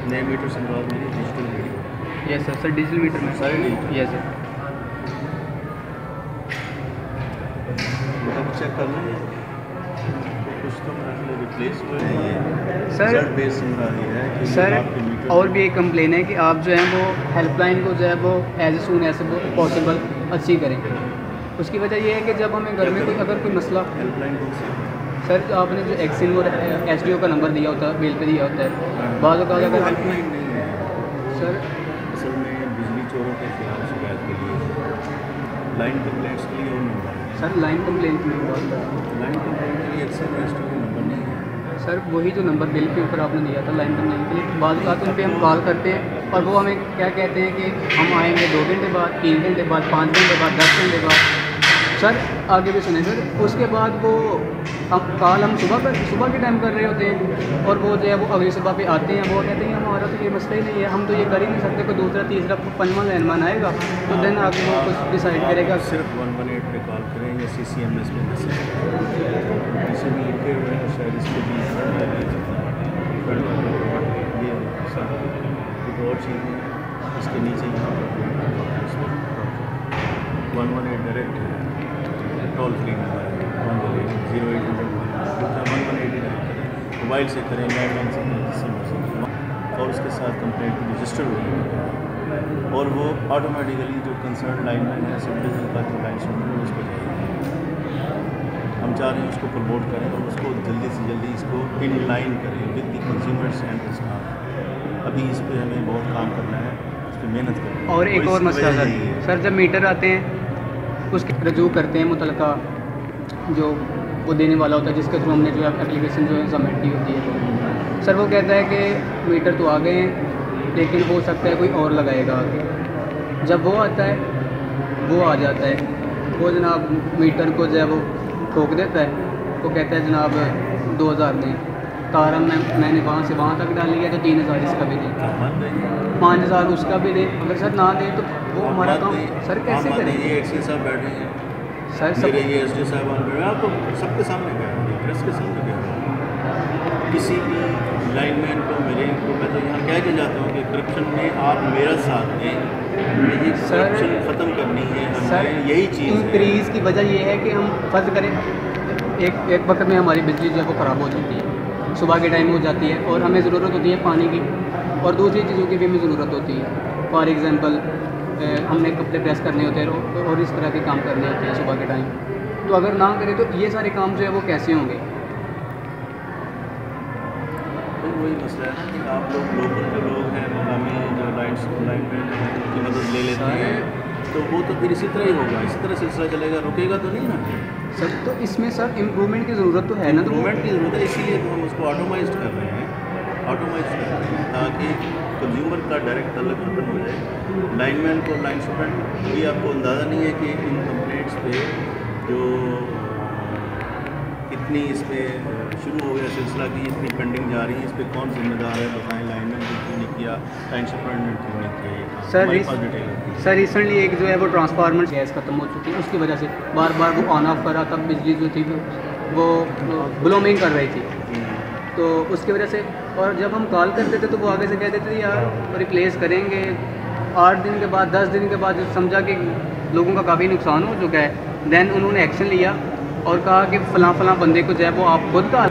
नए मीटर से मुराद मेरी digital meter. Yes sir digital meter में सारे डिजिटल। Yes sir. मतलब चेक कर लें कुछ तो मेरे रिप्लेस हुए हैं ये सर। रिजल्ट बेस सुन रही है कि सर आपके मीटर और भी एक कंप्लेन है कि आप जो है वो हेल्पलाइन को जो है वो एज सून एज पॉसिबल अच्छी करें। उसकी वजह ये है कि जब हमें घर में कोई अगर कोई मसला, हेल्पलाइन कौन सी है? सर आपने जो एक्सिन और SDO का नंबर दिया होता है, मेल पे दिया होता है, बाद अगर हेल्पलाइन नहीं है सर। असल में बिजली चोरों के खिलाफ शिकायत के लिए लाइन कंप्लेंट्स के लिए और नंबर है। सर लाइन कंप्लेंट में बात कर रहा हूँ। लाइन कंप्लेंट के लिए एक्सेल SDO का नंबर नहीं है सर वही जो नंबर बिल के ऊपर आपने दिया था लाइन कंप्लेंट के लिए, बाद उन पर हम कॉल करते हैं और वो हमें क्या कहते हैं कि हम आएंगे 2 घंटे बाद, 3 घंटे बाद, 5 घंटे बाद, 10 घंटे बाद। सर आगे भी सुने सर, उसके बाद वो हम कॉल हम सुबह के टाइम कर रहे होते हैं और वो जो है वो अगली सुबह पे आते हैं, वो कहते हैं हमारा तो ये मसला ही नहीं है, हम तो ये कर ही नहीं सकते, कोई दूसरा तीसरा पंजवां लाइनमैन आएगा तो देन आगे वो कुछ डिसाइड करेगा। सिर्फ 118 पे कॉल करें या CCMS पे मैसेज किसी भी लिखे हुए हैं शायद इसको भी ये एक और चीज़ है इसके नीचे यहाँ पर 118 डायरेक्ट है, टोल फ्री नंबर है 118 मोबाइल से करें, लैंडलाइन से करें, जिससे मर्जी, और उसके साथ कंप्लेंट रजिस्टर हुई और वो ऑटोमेटिकली जो कंसर्न लाइनमैन है सब डिवीजन का जो लाइन सुन उसको जाएगी। हम चाह रहे हैं उसको प्रमोट करें और उसको जल्दी से जल्दी इसको इन लाइन करें with the consumers and staff. अभी इस पर हमें बहुत काम करना है, इस पर मेहनत करनी है। और एक और मसला सर जब मीटर आते हैं उसके रजू करते हैं मुतलका जो वो देने वाला होता है जिसके थ्रू हमने जो एप्लीकेशन जो है सबमिट की होती है, सर वो कहता है कि मीटर तो आ गए हैं लेकिन हो सकता है कोई और लगाएगा आगे। जब वो आता है वो आ जाता है, वो जनाब मीटर को जो है वो ठोक देता है, वो कहता है जनाब 2000 दें, तार मैंने वहाँ से वहाँ तक डाल लिया तो 3000 इसका भी दें, 5000 उसका भी दें। अगर सर ना दें तो वो हमारा काम सर कैसे करें? ये एक्सी साहब बैठे हैं सर सब मेरे, ये SD साहब आप तो सबके सामने कह रहे हैं, प्रेस के सामने कह रहे हैं, किसी भी लाइनमैन को मेरे को मैं तो यहाँ कह के जाता हूँ कि करप्शन में आप मेरा साथ दें, ये करप्शन ख़त्म करनी है सर। हमें, यही चीज़ इंक्रीज़ की वजह ये है कि हम फर्ज करें एक वक्त में हमारी बिजली जो है वो ख़राब हो जाती है, सुबह के टाइम हो जाती है और हमें ज़रूरत होती है पानी की और दूसरी चीज़ों की भी हमें ज़रूरत होती है। फॉर एग्ज़ाम्पल हमने कपड़े प्रेस करने होते हैं और इस तरह के काम करने होते हैं सुबह के टाइम, तो अगर ना करें तो ये सारे काम जो है वो कैसे होंगे? तो वही मसला है ना कि आप लोग लोकल जो लोग हैं मकामी जो लाइनमैन हैं उनकी मदद ले लेते हैं तो वो तो फिर इसी तरह ही होगा, इसी तरह सिलसिला चलेगा, रुकेगा तो नहीं ना सर। तो इसमें सर इम्प्रूवमेंट की ज़रूरत तो है ना, तो इम्प्रूवमेंट की ज़रूरत है, इसीलिए तो हम उसको ऑटोमाइज कर रहे हैं ताकि कंज्यूमर का डायरेक्ट तल्लुक खत्म हो जाए। लाइनमैन को लाइन स्टूडेंट भी आपको अंदाज़ा नहीं है कि इन कंप्लेंट्स पे जो इतनी इस पर शुरू हो गया सिलसिला की इतनी पेंडिंग जा रही है, इस पर कौन जिम्मेदार है बताएं, लाइनमैन ने क्यों नहीं किया, लाइन स्टूडेंट क्यों नहीं किया? सर रिसेंटली एक जो है वो ट्रांसफार्मर गैस ख़त्म हो चुकी है, उसकी वजह से बार बार वो ऑन ऑफ कर रहा था, बिजली जो थी वो ब्लोमिंग कर रही थी, तो उसकी वजह से। और जब हम कॉल करते थे तो वो आगे से कहते थे यार रिप्लेस करेंगे, 8 दिन के बाद 10 दिन के बाद जब समझा कि लोगों का काफ़ी नुकसान हो चुका है, देन उन्होंने एक्शन लिया और कहा कि फ़लाँ बंदे को जो है वो आप खुद डाल।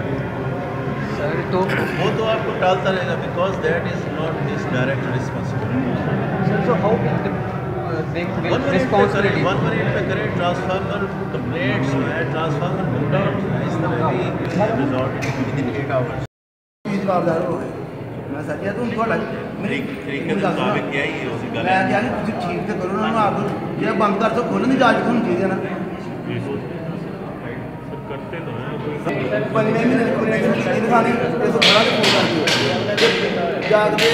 सर तो वो तो आपको टालता रहेगा because that is not his direct responsibility. Sir so how responsibility 118 पे करें, ट्रांसफार्मर कंप्लेंट्स जो है, ट्रांसफार्मर कंप्लेंट्स जो है, इस तरह की रिजॉर्ट विद इन 8 आवर्स जवाबदार हो गए। मैं सर तो थोड़ा तरीके के मुताबिक क्या ही है उसी गल मैं क्या नहीं कुछ ठीक तो करो ना, आप ये बंद कर सो खोलने की जांच होनी चाहिए ना, करते तो हैं बनने में दिखाने ऐसे बड़ा तो फोन करती जागते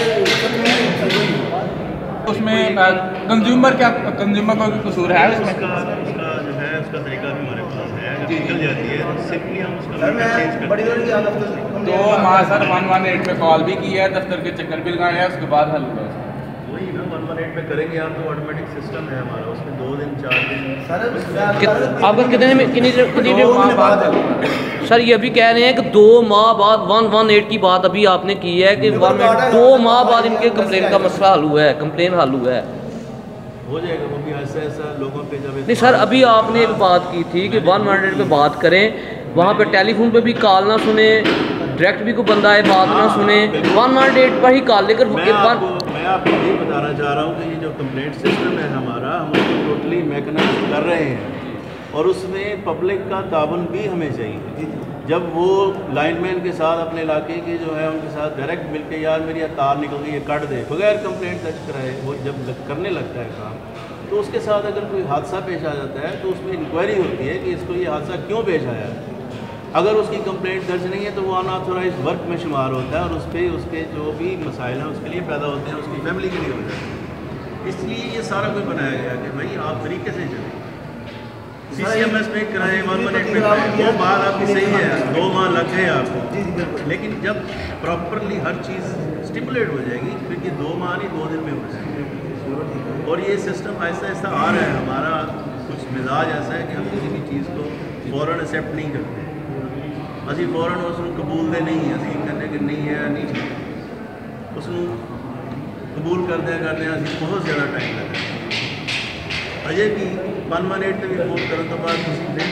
उसमें कंज्यूमर का कसूर है उसमें? उसका जो है उसका तरीका भी हमारे पास है, निकल जाती है सिंपली हम उसका सर मैं चेंज बड़ी करते बड़ी तो वहाँ सर 118 पे कॉल भी किया है, दफ्तर के चक्कर भी लगाए हैं, उसके बाद हल हुआ। वही ना 118 में करेंगे आप तो ऑटोमेटिक सिस्टम है हमारा, उसमें 2 दिन 4 दिन आपका कितने में कितनी माह बाद सर ये भी कह रहे हैं कि 2 माह बाद 118 की बात अभी आपने की है कि 2 माह बाद इनके कंप्लेन का मसला हल हुआ है, कंप्लेन हल हुआ है, हो जाएगा वो भी। ऐसा ऐसा लोगों पे जब नहीं सर अभी आपने एक बात की थी कि 118 पे बात करें, वहाँ पे टेलीफोन पे भी कॉल ना सुने, डायरेक्ट भी कोई बंदा है बात ना सुने, 118 पर ही कॉल लेकर मैं आपको यही बताना चाह रहा हूँ कि ये जो कंप्लेंट सिस्टम है हमारा, हम उसको टोटली मैकेनाइज कर रहे हैं और उसमें पब्लिक का ताबन भी हमें चाहिए। जब वो लाइनमैन के साथ अपने इलाके के जो है उनके साथ डायरेक्ट मिल के यार मेरी तार निकल गई ये काट दे, बगैर कंप्लेंट दर्ज कराए वो जब करने लगता है काम, तो उसके साथ अगर कोई हादसा पेश आ जाता है तो उसमें इंक्वायरी होती है कि इसको ये हादसा क्यों पेश आया। अगर उसकी कंप्लेंट दर्ज नहीं है तो वो अनऑथोराइज वर्क में शुमार होता है और उस पर उसके जो भी मसाइल हैं उसके लिए पैदा होते हैं, उसकी फैमिली के लिए होते हैं। इसलिए ये सारा कुछ बनाया गया कि भाई आप तरीके से चलें, CCMS में कराएं, 118 में कराएं, 2 बार आपकी सही है, 2 माह लग गए आपको, लेकिन जब प्रॉपरली हर चीज़ स्टिपुलेट हो जाएगी फिर ये 2 माह नहीं 2 दिन में हो जाएगी। और ये सिस्टम ऐसा ऐसा आ रहा है, हमारा कुछ मिजाज ऐसा है कि हम किसी भी चीज़ को फ़ौरन एक्सेप्ट नहीं करते, ਅਸੀਂ फ़ौरन उसको कबूलते नहीं, ਅਸੀਂ कहने कि नहीं है नहीं ठीक, उसको कबूल करदे ਅਸੀਂ बहुत ज़्यादा टाइम लगता है। अजे भी 118 ਤੇ ਵੀ ਫੋਨ ਕਰਨ ਤੋਂ ਬਾਅਦ ਤੁਸੀਂ ਫਿਰ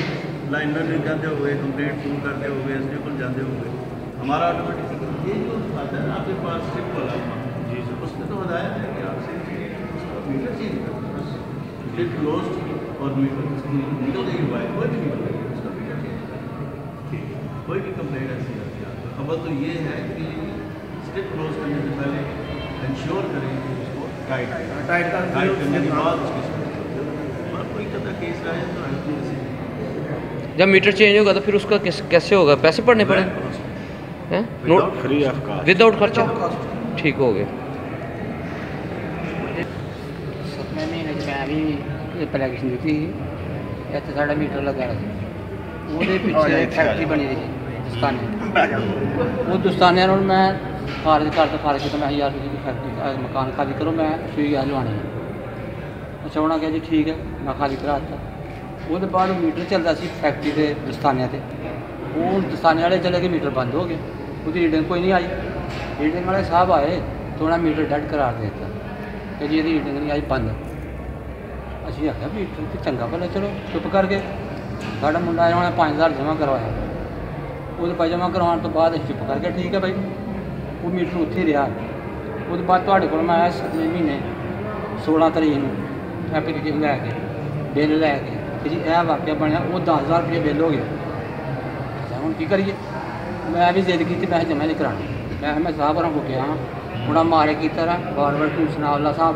ਲਾਈਨਮੈਨ ਨੂੰ ਜਾਂਦੇ ਹੋਗੇ, कंप्लेंट फूल करते हो गए, एसडीओ को जाते हो गए, हमारा ऑटोमेटिक ये जो आता है ना आपके पास स्ट्रिप वाला जी उसमें तो बताया है कि आपसे मीटर चेंज करना, स्ट्रिप क्लोज और मीटर निकल गई हुआ है, कोई भी निकल गई उसका मीटर चेंज, कोई भी कंप्लेंट ऐसी आती है। खबर तो ये है कि स्ट्रिप क्लोज करने से पहले इंश्योर करें कि उसको टाइट करने के बाद उसकी कोई कदा केस आए तो जब मीटर चेंज होगा तो फिर उसका कैसे होगा, पैसे पड़ने पड़े हैं note free of cost without खर्चा, ठीक हो गया। 7वें महीने मैं भी एप्लीकेशन दी थी, ਇੱਥੇ ਸਾਡਾ ਮੀਟਰ ਲੱਗਾ ਸੀ, ਉਹਦੇ ਪਿੱਛੇ ਫੈਕਟਰੀ ਬਣੀ ਸੀ ਦਸਤਾਨੇ, ਉਹ ਦਸਤਾਨਿਆਂ ਨੂੰ ਮੈਂ ਖਾਰਜ ਕੀਤਾ, ਮੈਂ ਯਾਰ ਤੁਸੀਂ ਫੈਕਟਰੀ ਮਕਾਨ ਖਾਲੀ ਕਰੋ, ਮੈਂ ਸੂਈ ਗੈਸ ਲਵਾਉਣੀ ਹੈ। ਅੱਛਾ ਉਹਨਾਂ ਕਿਹਾ ਜੀ ਠੀਕ ਹੈ, ਮੈਂ ਖਾਲੀ ਕਰਾ ਦਿੱਤਾ। ਉਹਦੇ ਬਾਅਦ ਮੀਟਰ ਚੱਲਦਾ ਸੀ ਫੈਕਟਰੀ ਦੇ ਦਸਤਾਨਿਆਂ 'ਤੇ, ਉਹ ਦਸਤਾਨੇ ਵਾਲੇ ਚਲੇ ਗਏ, ਮੀਟਰ ਬੰਦ ਹੋ ਗਏ, ਉਹਦੀ ਰੀਡਿੰਗ ਕੋਈ ਨਹੀਂ ਆਈ। ਰੀਡਿੰਗ ਵਾਲੇ ਸਾਹਿਬ ਆਏ तो उन्हें मीटर डेड करार देता कि जी रीडिंग नहीं आई बंद। असी आख्या मीटर तो चंगा भला चलो चुप करके साढ़ा मुंडा आया उन्हें 5000 जमा करवाया, वो पैसे जमा करवाने तो बाद चुप करके ठीक है भाई वो मीटर उत्थे ही रहा। वो बाद तुहाडे कोल मैं आया 7वें महीने 16 तरीक में एप्लीकेशन लैके बिल लैके कि जी यह वाकया बनया, वो 10,000 रुपये बिल हो गया। हम की करिए, मैं भी जिद की मैं जमा नहीं करानी, मैं साहब होर को गया उन्हें मारे की तरह बार बार टूसन वाला साहब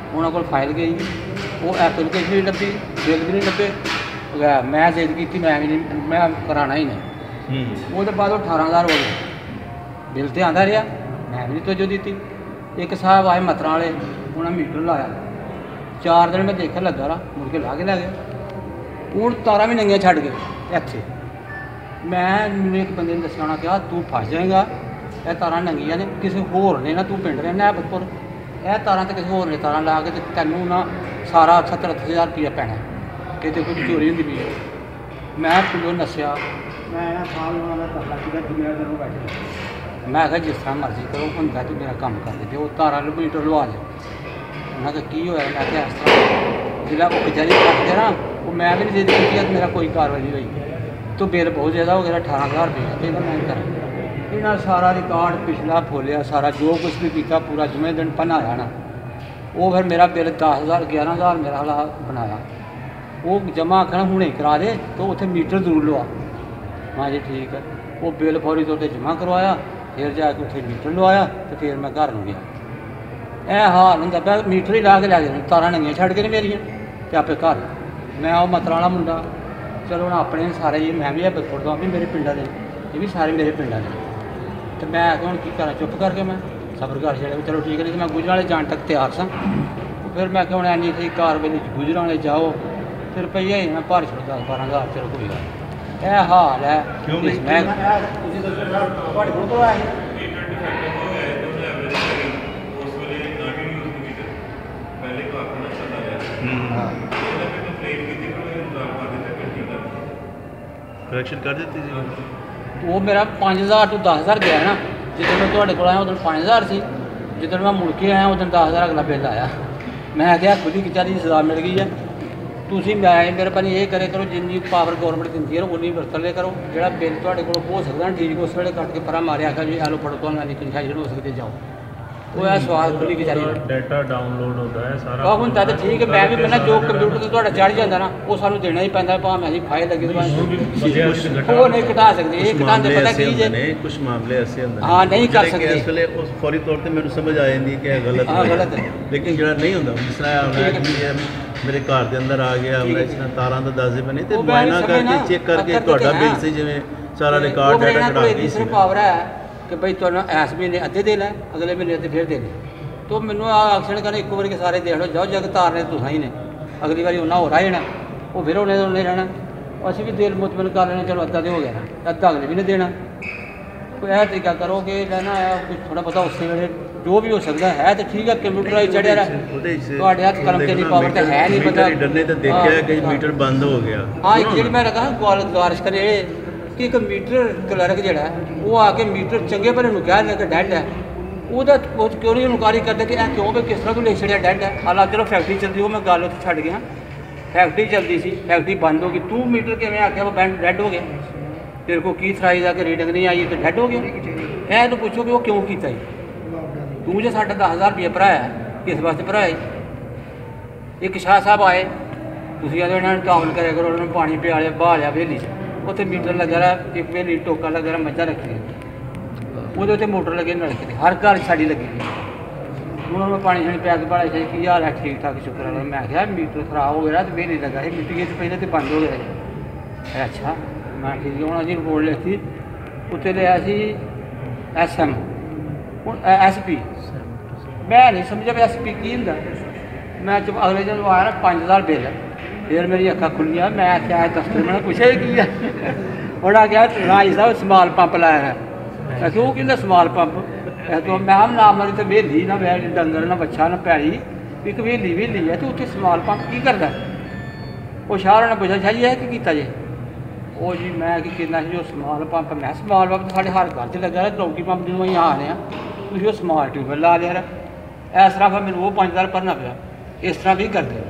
उन्होंने को फाइल गई, वो एप्लीकेशन भी लभी बिल भी नहीं लभे। मैं जिद की मैं भी नहीं, मैं कराना ही नहीं। वो तो बाद 18,000 हो गए, बिल तो आता रहा, मैं भी नहीं तवज्जो दी। एक साहब आए मतरा वाले उन्हें मीटर लाया, 4 दिन मैं देखा लगा रहा, मुड़ के ला के लै गए। हूँ तारा भी नंगियां छड़ गए इत्थे। मैं एक बंदे ने दसिया उन्हें कहा तू फस जाएगा, यह तारा नंगियां ने किसी होर ने ना, तू पिंड रहना हैबतपुर, यह तारा तो किसी होर ने तारा ला के तेनों ना सारा 70-80,000 रुपया पैना कि कोई चोरी होंगी पी है। मैं पिंडों नसिया, मैं मैं आखिया जिस तरह मर्जी करो होंगे तू मेरा काम कर दे, वो तारा मीटर लवा दे। उन्हें कहा की होया, मैं क्या इस तरह जिला वो कचहरी करते ना, वो मैं भी नहीं जिद की मेरा कोई कार्रवाई नहीं हुई, तो बिल बहुत ज़्यादा हो गया 18,000 रुपये का। मैं करा इन्हें सारा रिकॉर्ड पिछला खोलिया, सारा जो कुछ भी किया पूरा जुमे दिन बनाया ना, वो फिर मेरा बिल 10,000 11,000 मेरा वाला बनाया। वो जमा आखना हूँ करा दे तो उत्थे मीटर जरूर लवा, हाँ जी ठीक है। वो बिल फौरी तौर पर जमा करवाया, फिर जाके उत्थे मीटर लवाया, तो फिर मैं घर में गया। यह हाल होंगे मैं मीटर ही ला के लै गए, तारा नंगियां छड़ के मेरिया तो आपे घर। मैं वो मतरा वाला मुंडा, चलो हूँ अपने सारे ही, मैं भी हैबतपुर तो भी मेरे पिंडा दे, ये भी सारे मेरे पिंडा दे। तो मैं हूँ की करा, चुप करके मैं सबर कर छड़े, चलो ठीक है। नहीं तो मैं गुजर वाले जान तक तैयार सा। फिर मैं हूँ एनी थी कार्रवाई गुजर वाले जाओ, फिर रुपया ही मैं भर छो 10-12,000, चलो कोई गल। यह हाल है हाँ ਕਰੈਕਸ਼ਨ ਕਰ ਦਿੱਤੀ ਜੀ वो मेरा 5000 तो 10000 गया ना जिस मैं ਤੁਹਾਡੇ ਕੋਲ ਆਇਆ ਉਦੋਂ 5000 ਸੀ ਜਦੋਂ ਮੈਂ ਮੁੜ ਕੇ ਆਇਆ ਉਦੋਂ 10000 ਅਗਲਾ ਬਿੱਲ ਆਇਆ ਮੈਂ ਕਿਹਾ ਖੁਦੀ ਕਿਚਾ ਦੀ ਸਜ਼ਾ ਮਿਲ ਗਈ ਹੈ ਤੁਸੀਂ ਮੇਰੇ ਪਾਣੀ ਇਹ ਕਰੇ ਕਰੋ ਜਿੰਨੀ ਪਾਵਰ ਗਵਰਨਮੈਂਟ ਦਿੰਦੀ ਹੈ ਉਨੀ ਵਰਤ ਲਿਆ ਕਰੋ ਜਿਹੜਾ ਬਿੱਲ ਤੁਹਾਡੇ ਕੋਲ ਹੋ ਸਕਦਾ ਠੀਕ ਉਸ ਵੇਲੇ ਕੱਟ ਕੇ ਪਰਾਂ ਮਾਰਿਆ ਕਰ ਜੀ ਆਲੋ ਫੜੋ ਤੁਹਾਨੂੰ ਨਹੀਂ ਕੰਸਾਈਸ਼ਨ ਹੋ ਸਕਦੀ ਜਾਓ ਉਹ ਹੈ ਸਵਾਲ ਖੁੱਲੀ ਵਿਚਾਰੀ ਡਾਟਾ ਡਾਊਨਲੋਡ ਹੁੰਦਾ ਹੈ ਸਾਰਾ ਆਹ ਹੁਣ ਤਾਂ ਠੀਕ ਹੈ ਮੈਂ ਵੀ ਪਹਿਲਾਂ ਜੋ ਕੰਪਿਊਟਰ ਤੇ ਤੁਹਾਡਾ ਚੜ ਜਾਂਦਾ ਨਾ ਉਹ ਸਾਨੂੰ ਦੇਣਾ ਹੀ ਪੈਂਦਾ ਭਾਵੇਂ ਅਸੀਂ ਫਾਈਲ ਲੱਗੀ ਉਹ ਨਹੀਂ ਘਟਾ ਸਕਦੇ ਇਹ ਘਟਾਉਂਦੇ ਪਤਾ ਕੀ ਜੇ ਨੇ ਕੁਝ ਮਾਮਲੇ ਐਸੇ ਹੁੰਦੇ ਹਾਂ ਨਹੀਂ ਕਰ ਸਕਦੇ ਇਸ ਵੇਲੇ ਉਸ ਫੌਰੀ ਤੌਰ ਤੇ ਮੈਨੂੰ ਸਮਝ ਆ ਜਾਂਦੀ ਹੈ ਕਿ ਇਹ ਗਲਤ ਹਾਂ ਗਲਤ ਹੈ ਲੇਕਿਨ ਜਿਹੜਾ ਨਹੀਂ ਹੁੰਦਾ ਜਿਸ ਤਰ੍ਹਾਂ ਹੋਣਾ ਕਿ ਮੇਰੇ ਘਰ ਦੇ ਅੰਦਰ ਆ ਗਿਆ ਮੈਂ ਇਸ ਤਰ੍ਹਾਂ ਤਾਰਾਂ ਦਾ ਦੱਸਦੇ ਬਣੇ ਤੇ ਮੁਆਇਨਾ ਕਰਕੇ ਚੈੱਕ ਕਰਕੇ ਤੁਹਾਡਾ ਬਿੱਲ ਸੀ ਜਿਵੇਂ ਸਾਰਾ ਰਿਕਾਰਡ ਡਾਟਾ ਕਢਾ ਕੇ ਸੀ ਪਾਵਰ ਹੈ ਕਿ ਭਾਈ ਤੁਹਾਨੂੰ ਇਸ ਮਹੀਨੇ ਅੱਧੇ ਦੇ ਲੈ ਅਗਲੇ ਮਹੀਨੇ ਤੇ ਫਿਰ ਦੇ ਦੇ ਤੋ ਮੈਨੂੰ ਆ ਐਕਸ਼ਨ ਕਰਨਾ ਇੱਕ ਵਾਰੀ ਕੇ ਸਾਰੇ ਦੇਖ ਲਓ ਜਾਓ ਜਗ ਤਾਰਨੇ ਤੁਸੀਂ ਹੀ ਨੇ ਅਗਲੀ ਵਾਰੀ ਉਹਨਾਂ ਹੋਰ ਆ ਜਾਣਾ ਉਹ ਫਿਰ ਉਹਨੇ ਰਹਿਣਾ ਅਸੀਂ ਵੀ ਦਿਲ ਮੁਤਮਨ ਕਰ ਲੈਣਾ ਚਲੋ ਅੱਧਾ ਤੇ ਹੋ ਗਿਆ ਨਾ ਅੱਧਾ ਅਗਲੇ ਵੀ ਨੇ ਦੇਣਾ ਕੋਈ ਇਹ ਤਰੀਕਾ ਕਰੋ ਕਿ ਲੈਣਾ ਕੁਝ ਥੋੜਾ ਬਹੁਤਾ ਉਸੇ ਵੇਲੇ ਜੋ ਵੀ ਹੋ ਸਕਦਾ ਹੈ ਤੇ ਠੀਕ ਹੈ ਕੰਪਿਊਟਰਾਈਜ਼ ਚੜਿਆ ਰਿਹਾ ਤੁਹਾਡੇ ਹੱਥ ਕਲਮ ਤੇ ਨਹੀਂ ਪਾਵਰ ਤੇ ਹੈ ਨਹੀਂ ਪਤਾ ਡਰਨੇ ਤਾਂ ਦੇਖਿਆ ਕਿ ਮੀਟਰ ਬੰਦ ਹੋ ਗਿਆ ਹਾਂ ਇੱਕ ਜਿਹੜੀ ਮੈਂ ਰਖਾ ਗੁਜ਼ਾਰਿਸ਼ ਕਰੇ ਕਿ ਇੱਕ ਮੀਟਰ ਕਲਰਕ ਜਿਹੜਾ ਉਹ ਆ ਕੇ ਮੀਟਰ ਚੰਗੇ ਭਲੇ ਨੂੰ ਕਹਿ ਲੈ ਕਿ ਡੈਡ ਹੈ ਉਹਦਾ ਕੁਝ ਕਿਉਂ ਨਹੀਂ ਇਨਕੁਆਰੀ ਕਰਦਾ ਕਿ ਇਹ ਕਿਉਂ ਵੀ ਕਿਸ ਤਰ੍ਹਾਂ ਤੋਂ ਲਿਖ ਛੜਿਆ ਡੈਡ ਹੈ ਹਾਲਾਂਕਿ ਚਲੋ ਫੈਕਟਰੀ ਚੱਲਦੀ ਉਹ ਮੈਂ ਗੱਲ ਉੱਥੇ ਛੱਡ ਗਿਆ ਫੈਕਟਰੀ ਚੱਲਦੀ ਸੀ ਫੈਕਟਰੀ ਬੰਦ ਹੋ ਗਈ ਤੂੰ ਮੀਟਰ ਕਿਵੇਂ ਆਖਿਆ ਉਹ ਬੈਂਡ ਡੈਡ ਹੋ ਗਿਆ ਤੇਰੇ ਕੋਲ ਕੀ ਥਰਾਈ ਦਾ ਕਿ ਰੀਡਿੰਗ ਨਹੀਂ ਆਈ ਤੇ ਡੈਡ ਹੋ ਗਿਆ ਇਹ ਨੂੰ ਪੁੱਛੋ ਕਿ ਉਹ ਕਿਉਂ ਕੀਤਾ ਜੀ ਤੂੰ ਜੇ ਸਾਡਾ 10000 ਰੁਪਏ ਭਰਾਇਆ ਕਿਸ ਵਾਸਤੇ ਭਰਾਇਆ ਇੱਕ ਸ਼ਾਹ ਸਾਹਿਬ ਆਏ ਤੁਸੀਂ ਆਦੇ ਉਹਨਾਂ ਨੂੰ ਕਾਬਲ ਕਰਿਆ ਕਰੋ ਉਹਨਾਂ ਨੂੰ ਪਾਣੀ ਪਿਆ ਲਿਆ ਬਾਹ ਲਿਆ ਵੇਲੀ 'ਚ ਉੱਥੇ ਮੀਟਰ ਲੱਗਾ ਰਿਹਾ ਇੱਕ ਵੇਲੀ ਟੋਕਾ ਲੱਗਾ ਰਿਹਾ ਮੱਝਾਂ ਰੱਖੀਆਂ ਉਹਦੇ ਉੱਤੇ ਮੋਟਰ ਲੱਗੇ ਨਲਕੇ ਤੇ ਹਰ ਘਰ ਸਾਡੀ ਲੱਗੀ ਉਹਨਾਂ ਨੂੰ ਪਾਣੀ ਛਾਣੀ ਪਿਆ ਕੇ ਭਾੜਾ ਚਾਹੀ ਕੀ ਹਾਲ ਹੈ ਠੀਕ ਠਾਕ ਸ਼ੁਕਰ ਹੈ ਮੈਂ ਕਿਹਾ ਮੀਟਰ ਖਰਾਬ ਹੋ ਗਿਆ ਤੇ ਵੇਲੀ ਲੱਗਾ ਸੀ ਮਿੱਟੀ 'ਚ ਪਹਿਲਾਂ ਤੇ ਬੰਦ ਹੋ ਗਿਆ ਅੱਛਾ ਮੈਂ ਠੀਕ ਹੁਣ ਅਸੀਂ ਰਿਪੋਰਟ ਲਿਖਤੀ ਉੱਥੇ ਲਿਆ ਸੀ SM ਹੁਣ SP ਮੈਂ ਨਹੀਂ ਸਮਝਿਆ ਵੀ SP ਕੀ ਹੁੰਦਾ ਮੈਂ ਜਦ ਅਗਲੇ ਦਿਨ ਆਇਆ ਨਾ 5000 ਬਿੱਲ ਫਿਰ ਮੇਰੀ ਅੱਖਾਂ ਖੁੱਲੀਆਂ ਮੈਂ ਆਖਿਆ ਦਫ਼ਤਰ ਮੈਨੂੰ ਪੁੱਛਿਆ ਕੀ ਆ ਉਹਨਾਂ ਕਿਹਾ ਰਾਜ ਸਾਹਿਬ ਸਮਾਲ ਪੰਪ ਲਾਇਆ ਹੈ ਅਸੀਂ ਉਹ ਕਹਿੰਦਾ ਸਮਾਲ ਪੰਪ ਮੈਂ ਨਾਮ ਮਾਰੀ ਤੇ ਵੇਲੀ ਨਾ ਮੈਂ ਡੰਗਰ ਨਾ ਬੱਚਾ ਨਾ ਪੈਲੀ ਇੱਕ ਵੇਲੀ ਹੈ ਤੇ ਉੱਥੇ ਸਮਾਲ ਪੰਪ ਕੀ ਕਰਦਾ ਉਹ ਸ਼ਾਹ ਨੇ ਪੁੱਛਿਆ ਸ਼ਾਹ ਜੀ ਇਹ ਕੀ ਕੀਤਾ ਜੇ ਉਹ ਜੀ ਮੈਂ ਕੀ ਕਹਿੰਦਾ ਸੀ ਜੋ ਸਮਾਲ ਪੰਪ ਮੈਂ ਸਮਾਲ ਪੰਪ ਸਾਡੇ ਹਰ ਘਰ 'ਚ ਲੱਗਾ ਰਿਹਾ ਚੌਕੀ ਪੰਪ ਜਿਹਨੂੰ ਅਸੀਂ ਆ ਰਹੇ ਹਾਂ ਤੁਸੀਂ ਉਹ ਸਮਾਲ ਟਿਊਬਵੈੱਲ ਲਾ ਲਿਆ ਇਸ ਤਰ੍ਹਾਂ ਫਿਰ ਮੈਨੂੰ ਉਹ 5000 ਭਰਨਾ ਪਿਆ ਇਸ ਤਰ੍ਹਾਂ ਵੀ ਕਰਦੇ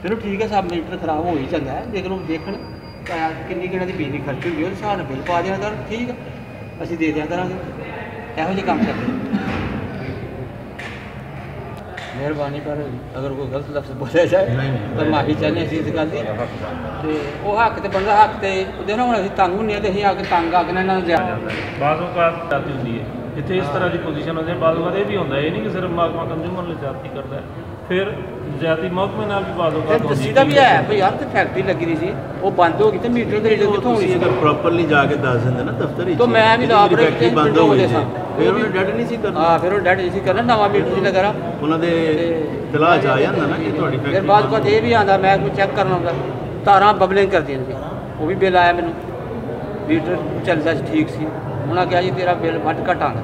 ਚਲੋ ਠੀਕ ਹੈ ਸਭ ਮੀਟਰ ਖਰਾਬ ਹੋ ਹੀ ਜਾਂਦਾ ਹੈ ਲੇਕਿਨ ਉਹ ਦੇਖਣ ਕਿੰਨੀ ਕਿਹਨਾਂ ਦੀ ਬਿਜਲੀ ਖਰਚ ਹੁੰਦੀ ਉਹਦੇ ਹਿਸਾਬ ਨਾਲ ਬਿੱਲ ਪਾ ਦਿਆ ਕਰ ਠੀਕ ਹੈ ਅਸੀਂ ਦੇ ਦਿਆ ਕਰਾਂਗੇ ਇਹੋ ਜਿਹੇ ਕੰਮ ਕਰਦੇ ਮਿਹਰਬਾਨੀ ਪਰ ਅਗਰ ਕੋਈ ਗਲਤ ਲਫ਼ਜ਼ ਬੋਲਿਆ ਜਾਏ ਤਾਂ ਮਾਫੀ ਚਾਹੁੰਦੇ ਅਸੀਂ ਇਸ ਗੱਲ ਦੀ ਤੇ ਉਹ ਹੱਕ ਤੇ ਬਣਦਾ ਹੱਕ ਤੇ ਉਹਦੇ ਨਾਲ ਹੁਣ ਅਸੀਂ ਤੰਗ ਹੁੰਦੇ ਹਾਂ ਤੇ ਅਸੀਂ ਆ ਕੇ ਤੰਗ ਆ ਕੇ ਇਹਨਾਂ ਨਾਲ ਜ਼ਿਆਦਾ ਬਾਜ਼ੋਂ ਜਾਤੀ ਹੁੰਦੀ ਹੈ ਇੱਥੇ ਇਸ ਤਰ੍ਹਾਂ ਦੀ ਪੋਜੀਸ਼ਨ ਹੁੰਦੀ ਹੈ ਬਾਜ਼ੋਂ ਇਹ ਵੀ ਹੁੰਦਾ ਇਹ ਨਹੀਂ ਕਿ ਸਿਰਫ ਮਹਿਕਮਾ ਕੰਜ਼ਿਊਮਰ ਲਈ ਜਾਤੀ ਕਰਦਾ ਹੈ ਫਿਰ ਜ਼ਿਆਤੀ ਮਹਿਕਮੇ ਨਾਲ ਵੀ ਬਾਜ਼ੋਂ ਦੱਸੀਦਾ ਵੀ ਹੈ ਭਈ ਯਾਰ ਤੇ ਫੈਕਟਰੀ ਲੱਗੀ ਰਹੀ ਸੀ ਉਹ ਬੰਦ ਹੋ ਗਈ ਤੇ ਮੀਟਰ ਦੇ ਰੀਡਿੰਗ ਕਿੱਥੋਂ ਹੋਣੀ ਸੀ ਅਗਰ ਪ੍ਰੋਪਰਲੀ ਜਾ ਕੇ ਦੱਸ ਦਿੰਦੇ ਨਾ ਦਫ਼ਤਰ ਵਿੱਚ ਤਾਂ ਮੈਂ ਵੀ ਲਾਭ ਫੈਕਟਰੀ ਬੰਦ ਹੋ ਗਈ ਫਿਰ ਉਹਨੇ ਡੈਡ ਨਹੀਂ ਸੀ ਕਰਨਾ ਹਾਂ ਫਿਰ ਉਹ ਡੈਡ ਨਹੀਂ ਸੀ ਕਰਨਾ ਨਵਾਂ ਮੀਟਰ ਸੀ ਲਗਾ ਉਹਨਾਂ ਦੇ ਤਲਾਹ ਚ ਆ ਜਾਂਦਾ ਨਾ ਕਿ ਤੁਹਾਡੀ ਫਿਰ ਫੈਕਟਰੀ ਬਾਅਦ ਬਾਅਦ ਇਹ ਵੀ ਆਉਂਦਾ ਮੈਂ ਕੋਈ ਚੈੱਕ ਕਰਨਾ ਹੁੰਦਾ ਤਾਰਾਂ ਬਬਲਿੰਗ ਕਰਦੀਆਂ ਸੀ ਉਹ ਵੀ ਬਿੱਲ ਆਇਆ ਮੈਨੂੰ ਮੀਟਰ ਚੱਲਦਾ ਸੀ ਠੀਕ ਸੀ ਉਹਨਾਂ ਕਿਹਾ ਜੀ ਤੇਰਾ ਬਿੱਲ ਵੱਧ ਘੱਟ ਆਉਂਦਾ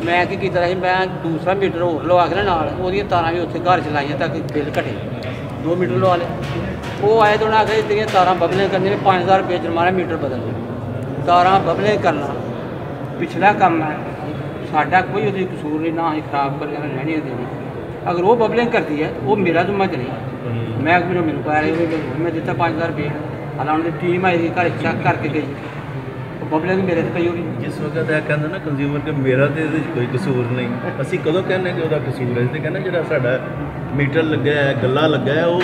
ਮੈਂ ਕੀ ਕੀਤਾ ਸੀ ਮੈਂ ਦੂਸਰਾ ਮੀਟਰ ਹੋਰ ਲਵਾ ਕੇ ਨਾ ਨਾਲ ਉਹਦੀਆਂ ਤਾਰਾਂ ਵੀ ਉੱਥੇ ਘਰ ਚਲਾਈਆਂ ਤਾਂ ਕਿ ਬਿੱਲ ਘਟੇ 2 ਮੀਟਰ ਲਵਾ ਲਏ ਉਹ ਆਏ ਤਾਂ ਉਹਨਾਂ ਆਖਿਆ ਤੇਰੀਆਂ ਤਾਰਾਂ ਬਬਲਿੰਗ ਕਰਨੀਆਂ ਨੇ 5000 ਰੁਪਏ ਜੁਰਮਾਨਾ ਮੀਟਰ ਬਦਲ ਤਾਰਾਂ ਬਬਲਿੰਗ ਕਰਨਾ ਪਿਛਲਾ ਕੰਮ ਹੈ ਸਾਡਾ ਕੋਈ ਉਹਦੀ ਕਸੂਰ ਨਹੀਂ ਨਾ ਹੀ ਖਰਾਬ ਕਰ ਲੈਣਾ ਰਹਿਣੀ ਦੇਣੀ ਅਗਰ ਉਹ ਬਬਲਿੰਗ ਕਰਦੀ ਹੈ ਉਹ ਮੇਰਾ ਜ਼ਿੰਮਾ ਨਹੀਂ ਮੈਂ ਮੈਨੂੰ ਪਾ ਰਿਹਾ ਮੈਂ ਦਿੱਤਾ 5000 ਰੁਪਏ ਹਾਲਾਂ ਉਹਨਾਂ ਦੀ ਟੀਮ ਆਈ ਸੀ ਘਰ ਚੈੱਕ ਕਰਕੇ ਗਈ ਬਬਲਿੰਗ ਮੇਰੇ ਤੇ ਪਈ ਹੋਈ ਜਿਸ ਵਕਤ ਇਹ ਕਹਿੰਦਾ ਨਾ ਕੰਜ਼ਿਊਮਰ ਕਿ ਮੇਰਾ ਤੇ ਇਹਦੇ 'ਚ ਕੋਈ ਕਸੂਰ ਨਹੀਂ ਅਸੀਂ ਕਦੋਂ ਕਹਿੰਦੇ ਕਿ ਉਹਦਾ ਕਸੂਰ ਹੈ ਅਸੀਂ ਕਹਿੰਦਾ ਜਿਹੜਾ ਸਾਡਾ ਮੀਟਰ ਲੱਗਿਆ ਹੈ ਗੱਲਾ ਲੱਗਾ ਹੈ ਉਹ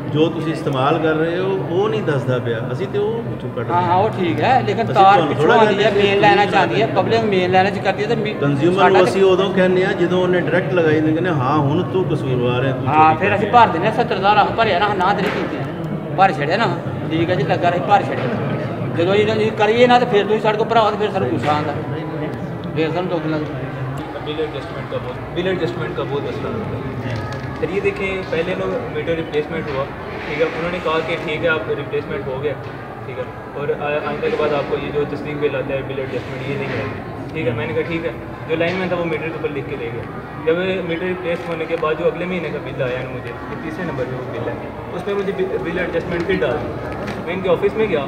ਜੋ ਤੁਸੀਂ ਇਸਤੇਮਾਲ ਕਰ ਰਹੇ ਹੋ ਉਹ ਨਹੀਂ ਦੱਸਦਾ ਪਿਆ ਅਸੀਂ ਤੇ ਉਹ ਪਿੱਛੋਂ ਕੱਢ ਹਾਂ ਉਹ ਠੀਕ ਹੈ ਲੇਕਿਨ ਤਾਰ ਪਿੱਛੋਂ ਆਉਂਦੀ ਹੈ ਮੇਨ ਲੈਣਾ ਚਾਹਦੀ ਹੈ ਪਬਲਿਕ ਮੇਨ ਲੈਣਾ ਚ ਕਰਦੀ ਹੈ ਤੇ ਕੰਜ਼ਿਊਮਰ ਨੂੰ ਅਸੀਂ ਉਦੋਂ ਕਹਿੰਦੇ ਆ ਜਦੋਂ ਉਹਨੇ ਡਾਇਰੈਕਟ ਲਗਾਈ ਨੇ ਕਹਿੰਦੇ ਹਾਂ ਹੁਣ ਤੂੰ ਕਸੂਰਵਾਰ ਹੈ ਹਾਂ ਫਿਰ ਅਸੀਂ ਭਰ ਦਿੰਦੇ 70000 ਭਰਿਆ ਨਾ ਨਾ ਤੇਰੀ ਕੀਤੀ ਭਰ ਛੜਿਆ ਨਾ ਠੀਕ ਹੈ ਜੀ ਲੱਗਾ ਰਹੀ ਭਰ ਛੜਿਆ ਜਦੋਂ ਇਹ ਕਰੀਏ ਨਾ ਤਾਂ ਫਿਰ ਤੁਸੀਂ ਸਾਡੇ ਕੋਲ ਭਰਾਓ ਤਾਂ ਫਿਰ ਸਾਨੂੰ ਗੁੱਸਾ ਆਉਂਦਾ ਫਿਰ ਸਾਨੂੰ दुख लगता है। बिल एडजस्टमेंट का बहुत मसला होता है। फिर ये देखें पहले नो मीटर रिप्लेसमेंट हुआ, ठीक है, उन्होंने कहा कि ठीक है आप रिप्लेसमेंट हो गया, ठीक है, और आइंदा के बाद आपको ये जो तस्लीम बिल आता है बिल एडजस्टमेंट ये नहीं आएगी। ठीक है, मैंने कहा ठीक है। जो लाइनमैन था वो मीटर के ऊपर लिख के ले गया। जब मीटर रिप्लेस होने के बाद जो अगले महीने का बिल आया ना मुझे, ये तीसरे नंबर पे वो बिल है, उसमें मुझे बिल एडजस्टमेंट फिर डाल दी। मैं इनके ऑफिस में गया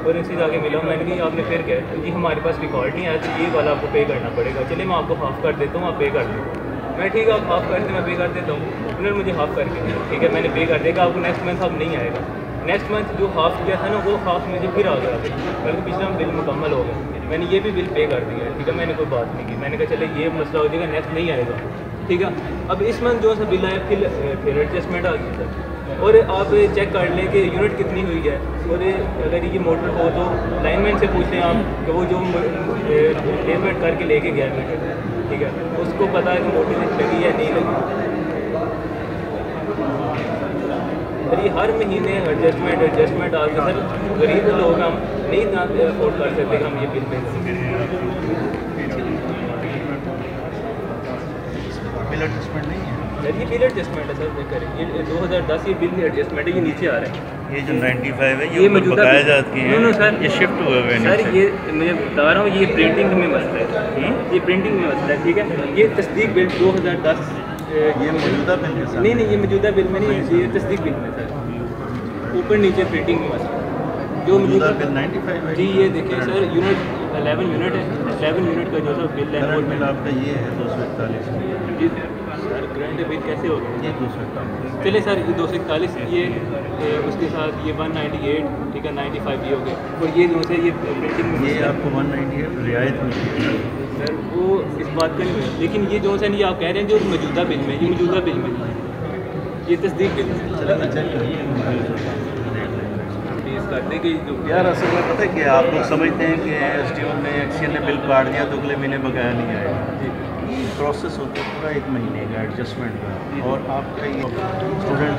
और इनसे जाके मिला, मैंने कहा आपने फिर क्या है? जी हमारे पास रिकॉर्ड नहीं आया, तो ये वाला आपको पे करना पड़ेगा। चलिए मैं आपको हाफ़ कर देता हूँ, आप पे कर दो। मैं ठीक है, आप हाफ़ कर दें, मैं पे कर देता हूँ। उन्होंने मुझे हाफ़ करके दिया, ठीक है, मैंने पे कर देगा, आपको नेक्स्ट मंथ अब नहीं आएगा। नेक्स्ट मंथ जो हाफ़ किया था ना, वो हाफ़ मुझे फिर आ गया, बल्कि पिछला बिल मुकम्मल हो गया। मैंने ये भी बिल पे कर दिया, ठीक है, मैंने कोई बात नहीं की। मैंने कहा चले ये मसला हो जाएगा, नेक्स्ट नहीं आएगा, ठीक है। अब इस मंथ जो सा बिल आया फिर एडजस्टमेंट आ गया था। और आप चेक कर लें कि यूनिट कितनी हुई है, और अगर ये मोटर हो तो लाइनमैन से पूछ लें आप कि वो जो रिप्लेसमेंट करके लेके गया मीटर, ठीक है, उसको पता है कि मोटर लगी या नहीं लगी। और ये हर महीने एडजस्टमेंट आके सर गरीब लोग हम नहीं इतना अफोर्ड कर सकते कि हम ये बिल पे बिल एडजस्टमेंट नहीं है सर, ये बिल एडजस्टमेंट है सर। करें ये 2010 ये बिल एडजस्टमेंट है, ये नीचे आ रहा है। ये जो 95 है ये मौजूदा बकाया जाती है नो सर, ये शिफ्ट हुए हुए सर ये मैं बता रहा हूँ, ये प्रिंटिंग में मसला है, ये प्रिंटिंग में मसला है, ठीक है। ये तस्दीक बिल 2010 ये मौजूदा बिल के साथ नहीं, ये मौजूदा बिल में नहीं, ये तस्दीक बिल में सर, ऊपर नीचे प्रिंटिंग में मसला जो मौजूदा बिल 95 है जी। ये देखिए सर, यूनिट 11 यूनिट है, 11 यूनिट का जो सा बिल है करंट बिल आपका ये है 241 जी सर। ग्रैंड बिल कैसे होगा? ये 241 चलिए सर, ये 241 ये उसके साथ ये 198, ठीक है, 95 ये हो गए, और ये जो है ये प्रिंटिंग में ये आपको 198 रियायत मिली सर, वो इस बात का नहीं है। लेकिन ये जो है ये आप कह रहे हैं जो मौजूदा बिल में, ये मौजूदा बिल में नहीं है, ये तस्दीक बिल है। कर देंगे यार असल में पता है कि आप लोग समझते हैं कि SDO ने एक्सीएन ने बिल काट दिया तो अगले महीने बकाया नहीं आएगा। प्रोसेस होता है पूरा 1 महीने का एडजस्टमेंट का, और आपका ये स्टूडेंट